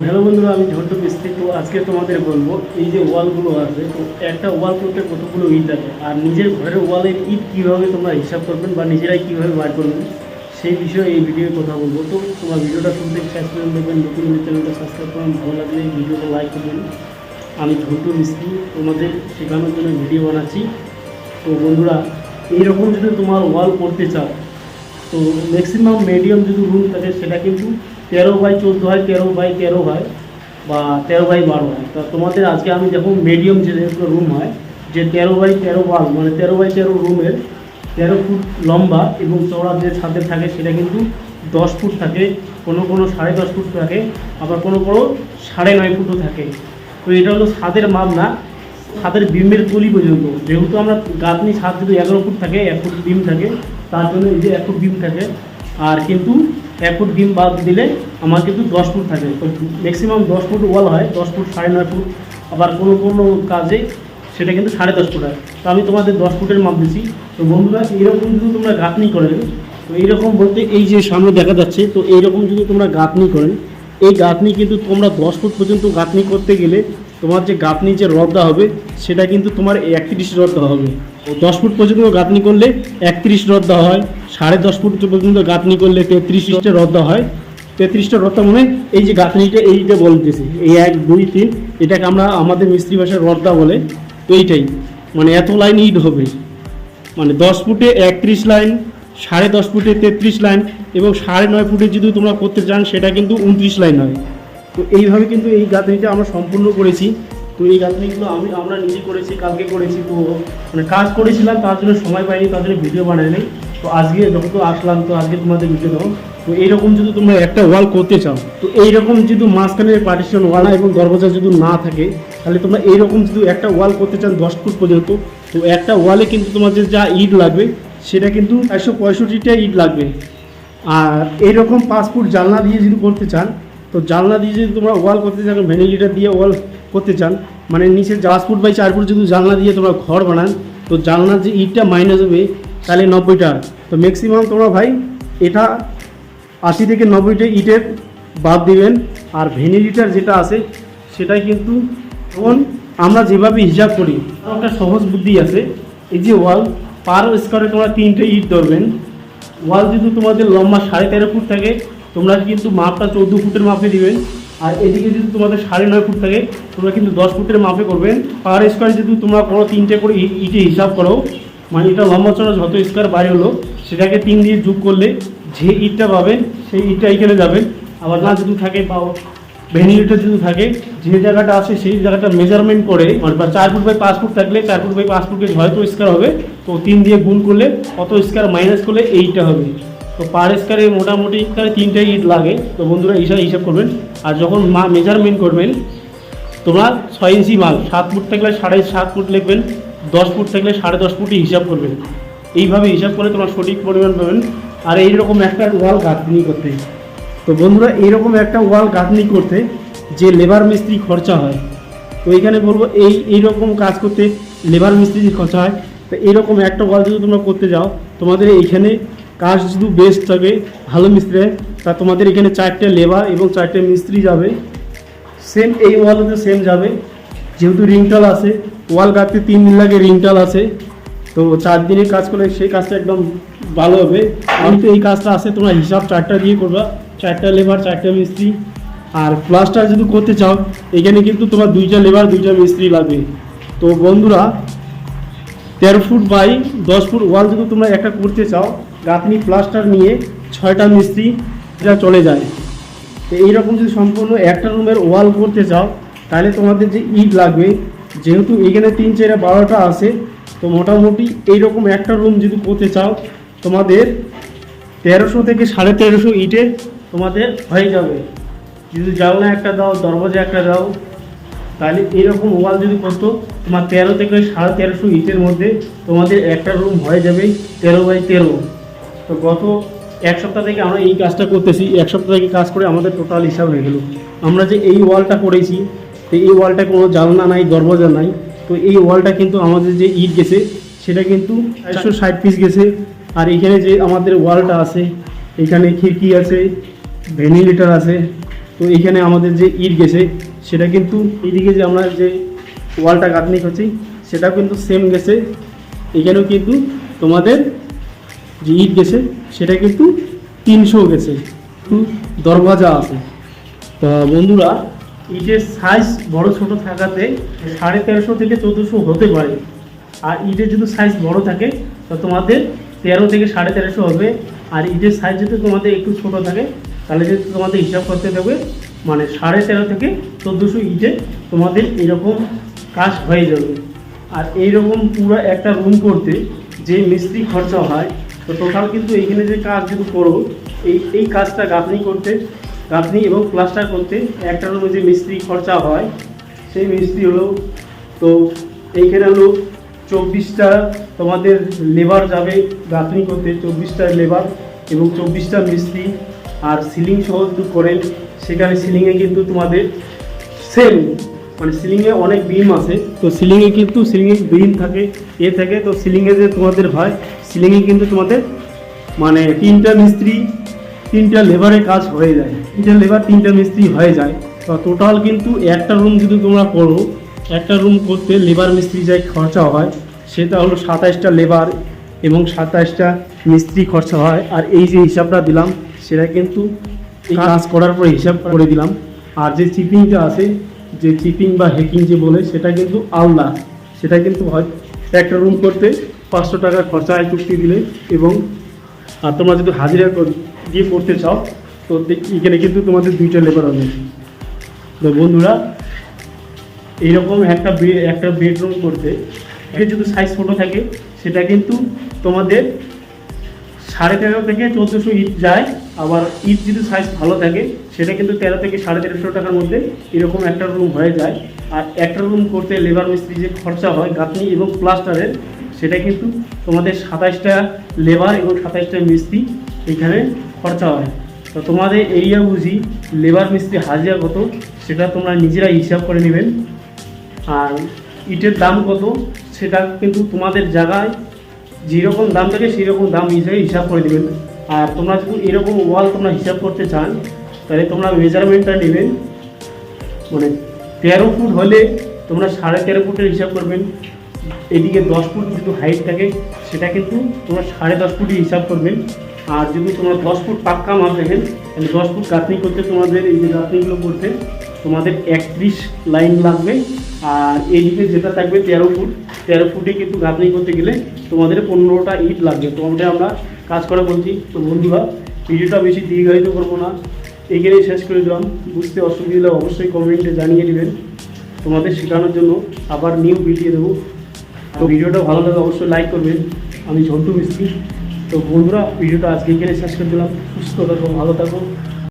Hello বন্ধুরা, আমি ঝন্টু মিস্ত্রি। তো আজকে তোমাদের বলবো এই যে ওয়ালগুলো আছে, তো একটা ওয়াল করতে কতগুলো ইট আছে, আর নিজের ঘরের ওয়ালের ইট কীভাবে তোমরা হিসাব করবেন বা নিজেরাই কীভাবে বার করবেন সেই বিষয়ে এই ভিডিওয় কথা বলবো। তো তোমার ভিডিওটা শুরু থেকে শেষ পর্যন্ত দেখবেন। নতুন চ্যানেলটা সাবস্ক্রাইব করুন, ভালো লাগলে এই ভিডিওটা লাইক করবেন। আমি ঝন্টু মিস্ত্রি, তোমাদের শেখানোর জন্য ভিডিও বানাচ্ছি। তো বন্ধুরা, এইরকম যদি তোমার ওয়াল করতে চাও, তো ম্যাক্সিমাম মিডিয়াম যদি রুম থাকে সেটা কিন্তু 13x14 হয়, 13x13 হয় বা 13x12 হয়। তো তোমাদের আজকে আমি দেখো মিডিয়াম যে রুম হয়, যে 13x13 ওয়াল মানে 13x13 রুমের 13 ফুট লম্বা এবং চওড়া যে ছাদের থাকে সেটা কিন্তু 10 ফুট থাকে, কোনো 10.5 ফুট থাকে, আবার কোনো 9.5 ফুটও থাকে। তো এটা হলো ছাদের মাপ না, ছাদের বিমের তলি পর্যন্ত। যেহেতু আমরা গাঁথনি ছাদ যদি 11 ফুট থাকে, 1 ফুট বিম থাকে, তার জন্য এই যে 1 ফুট বিম থাকে। আর কিন্তু 1 ফুট বিম বাদ দিলে আমার কিন্তু 10 ফুট থাকে। তো ম্যাক্সিমাম 10 ফুট ওয়াল হয়, 10 ফুট 9.5 ফুট, আবার কোনো কাজে সেটা কিন্তু 10.5 ফুট হয়। তো আমি তোমাদের 10 ফুটের মাপ দিচ্ছি। তো বন্ধুরা, এইরকম যদি তোমরা গাঁথনি করেন, তো এইরকম বলতে এই যে সামনে দেখা যাচ্ছে, তো এইরকম যদি তোমরা গাঁথনি করেন, এই গাঁথনি কিন্তু তোমরা 10 ফুট পর্যন্ত গাঁথনি করতে গেলে তোমার যে গাঁথনি যে রডটা হবে সেটা কিন্তু তোমার 31 রড দেওয়া হবে। 10 ফুট পর্যন্ত গাঁথনি করলে 31 রড দেওয়া হয়, 10.5 ফুট পর্যন্ত গাঁথনি করলে 33টা রড দেওয়া হয়। 33টা রডটা মানে এই যে গাঁথনিটা এইটা বলতেছি, এই 1 2 3, এটাকে আমরা আমাদের মিস্ত্রি ভাষায় রডটা বলে। তো এইটাই মানে এত লাইন ইট হবে, মানে 10 ফুটে 31 লাইন, 10.5 ফুটে 33 লাইন, এবং 9.5 ফুটে যদি তোমরা করতে চান সেটা কিন্তু 29 লাইন হয়। তো এইভাবে কিন্তু এই গাঁথনিটা আমরা সম্পূর্ণ করেছি। তো এই গাঁথনিগুলো আমরা নিজে করেছি, কালকে করেছি। তো মানে কাজ করেছিলাম, তার জন্য সময় পাইনি, তার জন্য ভিডিও বানাই নাই। তো আজকে যখন তো আসলাম, তো আজকে তোমাদের ভিডিও দেবো। তো এইরকম যদি তোমরা একটা ওয়াল করতে চাও, তো এইরকম যদি মাঝখানে পার্টিশন ওয়াল এবং দরজা যদি না থাকে, তাহলে তোমরা এইরকম যদি একটা ওয়াল করতে চান 10 ফুট পর্যন্ত, তো একটা ওয়ালে কিন্তু তোমাদের যা ইট লাগবে সেটা কিন্তু 165টা ইট লাগবে। আর এইরকম 5 ফুট জানলা দিয়ে যদি করতে চান, তো জানলা দিয়ে যদি তোমরা ওয়াল করতে চান, ভ্যানিলিটার দিয়ে ওয়াল করতে চান, মানে নিচে 10 ফুট বাই 4 ফুট যদি জানলা দিয়ে তোমরা ঘর বানান, তো জানলার যে ইটটা মাইনাস হবে তাহলে 90টা। তো ম্যাক্সিমাম তোমরা ভাই এটা 80 থেকে 90টা ইটের বাদ দিবেন। আর ভ্যানিলিটার যেটা আছে সেটাই কিন্তু তখন আমরা যেভাবে হিসাব করি, একটা সহজ বুদ্ধি আছে। এই যে ওয়াল পার স্কোয়ারে তোমরা 3টে ইট ধরবেন। ওয়াল যদি তোমাদের লম্বা 13.5 ফুট থাকে, তোমরা কিন্তু মাপটা 14 ফুটের মাপে দিবেন। আর এদিকে যদি তোমাদের 9.5 ফুট থাকে, তোমরা কিন্তু 10 ফুটের মাপে করবেন। পার স্কোয়ারে যদি তোমরা কোনো 3টে করে ইটে হিসাব করো, মানে এটা লম্বা চড়া যত স্কোয়ার বাইরে হলো সেটাকে 3 দিয়ে যোগ করলে যে ইটটা পাবেন সেই ইটটা এখানে যাবেন। আবার না যদি থাকে বা ভ্যানিলিটার যদি থাকে, যে জায়গাটা আছে সেই জায়গাটা মেজারমেন্ট করে, মানে 4 ফুট বাই 5 ফুট থাকলে 4 ফুট বাই 5 ফুটকে হয়তো স্কোয়ার হবে, তো 3 দিয়ে গুণ করলে কত স্কোয়ার মাইনাস করলে এইটা হবে। তো পার স্কোয়ারে মোটামুটি 3টে ইট লাগে। তো বন্ধুরা হিসাব করবেন। আর যখন মেজারমেন্ট করবেন, তোমরা 6 ইঞ্চি মাল 7 ফুট থাকলে 7.5 ফুট লিখবেন, 10 ফুট থাকলে 10.5 ফুটই হিসাব করবেন। এইভাবে হিসাব করে তোমরা সঠিক পরিমাণ পাবেন। আর এইরকম একটা ওয়াল গাঁথনি করতে, তো বন্ধুরা এইরকম একটা ওয়াল গাঁথনি করতে যে লেবার মিস্ত্রি খরচা হয়, তো এইখানে বলবো এইরকম কাজ করতে লেবার মিস্ত্রির খরচা হয়। তো এইরকম একটা ওয়াল যদি তোমরা করতে যাও, তোমাদের এইখানে কাজ যদি বেস্ট থাকে, ভালো মিস্ত্রি, তা তোমাদের এখানে 4টে লেবার এবং 4টে মিস্ত্রি যাবে। সেম এই ওয়ালতে সেম যাবে, যেহেতু রিংটাল আছে, ওয়াল গাঁথতে 3 দিন লাগে, রিংটাল আছে। তো 4 দিনের কাজ করলে সেই কাজটা একদম ভালো হবে। কিন্তু এই কাজটা আছে, তোমরা হিসাব 4টা দিয়ে করবা, 4টা লেবার 4টা মিস্ত্রি। আর প্লাস্টার যদি করতে চাও, এখানে কিন্তু তোমার 2টা লেবার 2টা মিস্ত্রি লাগবে। তো বন্ধুরা, 13 ফুট বাই 10 ফুট ওয়াল যদি তোমরা একটা করতে চাও, গাঁথনি প্লাস্টার নিয়ে 6টা মিস্ত্রি যা চলে যায়। তো এইরকম যদি সম্পূর্ণ একটা রুমের ওয়াল করতে চাও, তাহলে তোমাদের যে ইট লাগবে, যেহেতু এখানে 3 4 12টা আছে, তো মোটামুটি এইরকম একটা রুম যদি করতে চাও, তোমাদের 1300 থেকে 1350 ইটে তোমাদের হয়ে যাবে। যদি জানলা একটা দাও, দরজা একটা দাও, তাহলে এইরকম ওয়াল যদি করতো, তোমার 13 থেকে 1350 ইটের মধ্যে তোমাদের একটা রুম হয়ে যাবে 13x13। তো গত 1 সপ্তাহ থেকে আমরা এই কাজটা করতেছি। 1 সপ্তাহ থেকে কাজ করে আমাদের টোটাল হিসাব হয়ে গেল। আমরা যে এই ওয়ালটা করেছি, তো এই ওয়ালটা কোনো জানলা নাই, দরজা নাই। তো এই ওয়ালটা কিন্তু আমাদের যে ইট গেছে সেটা কিন্তু 460 পিস গেছে। আর এখানে যে আমাদের ওয়ালটা আছে, এখানে খিড়কি আছে, ভেন্টিলেটর আছে, তো এইখানে আমাদের যে ইট গেছে সেটা কিন্তু এইদিকে যে আমরা যে ওয়ালটা গাঁথনি করছি সেটাও কিন্তু সেম গেছে। এখানেও কিন্তু তোমাদের যে ইট গেছে সেটা কিন্তু 300 গেছে, দরওয়াজা আছে। তা বন্ধুরা, ইটের সাইজ বড় ছোট থাকাতে 1350 থেকে 1400 হতে পারে। আর ইটের যদি সাইজ বড় থাকে তো তোমাদের 13 থেকে 1350 হবে। আর ইটের সাইজ যদি তোমাদের একটু ছোট থাকে তাহলে যদি তোমাদের হিসাব করতে দেবে মানে 13.5 থেকে 1400 ইটে তোমাদের এরকম কাজ হয়ে যাবে। আর এইরকম পুরো একটা রুম করতে যে মিস্ত্রি খরচা হয়, তো টোটাল কিন্তু এইখানে যে কাজ যদি করো এই কাজটা গাঁথনি এবং প্লাস্টার করতে একটা রুমে যে মিস্ত্রি খরচা হয় সেই মিস্ত্রি হলো, তো এইখানে হলো 24টা তোমাদের লেবার যাবে গাঁথনি করতে, 24টা লেবার এবং 24টা মিস্ত্রি। আর সিলিং সহ যদি করেন সেখানে সিলিংয়ে কিন্তু তোমাদের সেম মানে সিলিংয়ে অনেক বিম আছে, তো সিলিংয়ে কিন্তু সিলিংয়ে বিম থাকে থাকে, তো সিলিংয়ে যে তোমাদের হয় সিলিংয়ে কিন্তু তোমাদের মানে 3টা মিস্ত্রি 3টা লেবারের কাজ হয়ে যায়, 3টা লেবার 3টা মিস্ত্রি হয়ে যায়। তো টোটাল কিন্তু একটা রুম যদি তোমরা করো, একটা রুম করতে লেবার মিস্ত্রি যাই খরচা হয় সেটা হলো 27টা লেবার এবং 27টা মিস্ত্রি খরচা হয়। আর এই যে হিসাবটা দিলাম সেটা কিন্তু এই কাজ করার পরে হিসাব করে দিলাম। আর যে চিপিংটা আছে, যে চিপিং বা হ্যাকিং যে বলে সেটা কিন্তু আলাদা, সেটা কিন্তু হয় একটা রুম করতে 500 টাকা খরচা হয় চুক্তি দিলে। এবং আর তোমরা যদি হাজিরা দিয়ে করতে চাও তো এখানে কিন্তু তোমাদের 2টা লেবার হবে। তো বন্ধুরা, এইরকম একটা বেডরুম করতে এর যদি সাইজ ছোটো থাকে সেটা কিন্তু তোমাদের 13.5 থেকে 1400 ইট যায়। আবার ইট যদি সাইজ ভালো থাকে সেটা কিন্তু 13 থেকে 1350 টাকার মধ্যে এরকম একটা রুম হয়ে যায়। আর একটা রুম করতে লেবার মিস্ত্রি যে খরচা হয় গাঁথনি এবং প্লাস্টারের সেটা কিন্তু তোমাদের 27টা লেবার এবং 27টা মিস্ত্রি এখানে খরচা হয়। তো তোমাদের এরিয়া বুঝি লেবার মিস্ত্রি হাজিরা কত সেটা তোমরা নিজেরাই হিসাব করে নেবেন। আর ইটের দাম কত সেটা কিন্তু তোমাদের জায়গায় যেরকম দাম থাকে সেই রকম দাম হিসেবে হিসাব করে দেবেন। আর তোমরা যদি এরকম ওয়াল তোমরা হিসাব করতে চান তাহলে তোমরা মেজারমেন্টটা নেবেন, মানে 13 ফুট হলে তোমরা 13.5 ফুটের হিসাব করবেন। এদিকে 10 ফুট যদি হাইট থাকে সেটা কিন্তু তোমরা 10.5 ফুটই হিসাব করবেন। আর যদি তোমরা 10 ফুট পাক্কা মাপ দেখেন তাহলে 10 ফুট গাঁথনি করতে তোমাদের এই যে গাঁথনিগুলো করতে তোমাদের 31 লাইন লাগবে। আর এইদিকে যেটা থাকবে 13 ফুটে কিন্তু গাঁথনি করতে গেলে তোমাদের 15টা ইট লাগবে। তোমাদের আমরা কাজ করা বলছি। তো বন্ধুরা, ভিডিওটা বেশি দীর্ঘায়িত করবো না, এখানেই শেষ করে দিলাম। বুঝতে অসুবিধা হলে অবশ্যই কমেন্টে জানিয়ে দেবেন, তোমাদের শেখানোর জন্য আবার নিউ ভিডিও দেবো। তো ভিডিওটা ভালো লাগে অবশ্যই লাইক করবেন। আমি ঝন্টু মিস্ত্রি। তো বন্ধুরা, ভিডিওটা আজকে এখানে শেষ করে দিলাম। সুস্থ থাকো, ভালো থাকো।